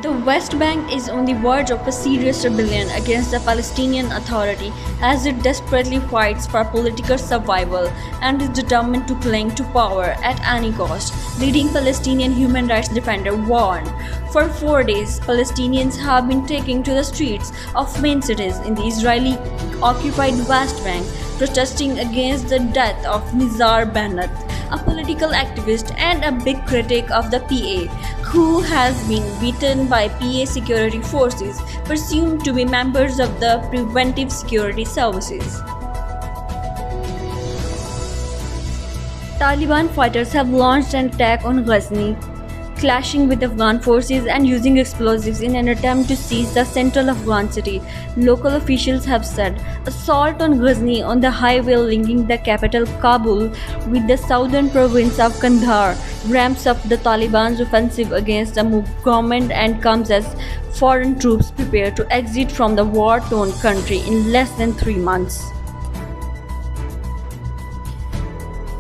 The West Bank is on the verge of a serious rebellion against the Palestinian Authority as it desperately fights for political survival and is determined to cling to power at any cost. Leading Palestinian human rights defender warned. For 4 days, Palestinians have been taking to the streets of main cities in the Israeli-occupied West Bank, protesting against the death of Nizar Bennett, a political activist and a big critic of the PA, who has been beaten by PA security forces, presumed to be members of the Preventive Security Services. Taliban fighters have launched an attack on Ghazni, clashing with Afghan forces and using explosives in an attempt to seize the central Afghan city. Local officials have said assault on Ghazni on the highway linking the capital Kabul with the southern province of Kandahar ramps up the Taliban's offensive against the government and comes as foreign troops prepare to exit from the war-torn country in less than 3 months.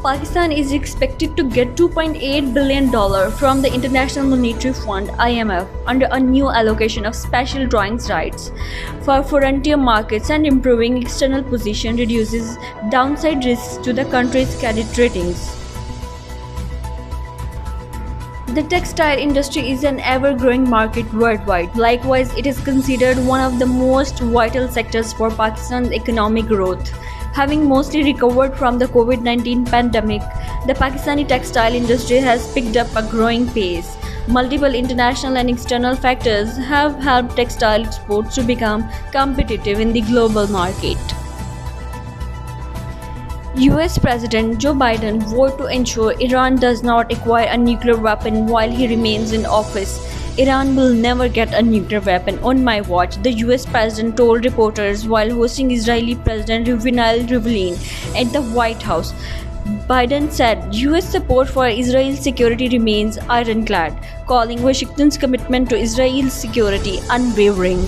Pakistan is expected to get $2.8 billion from the International Monetary Fund (IMF) under a new allocation of special drawings rights for frontier markets, and improving external position reduces downside risks to the country's credit ratings. The textile industry is an ever-growing market worldwide. Likewise, it is considered one of the most vital sectors for Pakistan's economic growth. Having mostly recovered from the COVID-19 pandemic, the Pakistani textile industry has picked up a growing pace. Multiple international and external factors have helped textile exports to become competitive in the global market. US President Joe Biden vowed to ensure Iran does not acquire a nuclear weapon while he remains in office. Iran will never get a nuclear weapon on my watch, the US President told reporters while hosting Israeli President Rivlin at the White House. Biden said US support for Israel's security remains ironclad, calling Washington's commitment to Israel's security unwavering.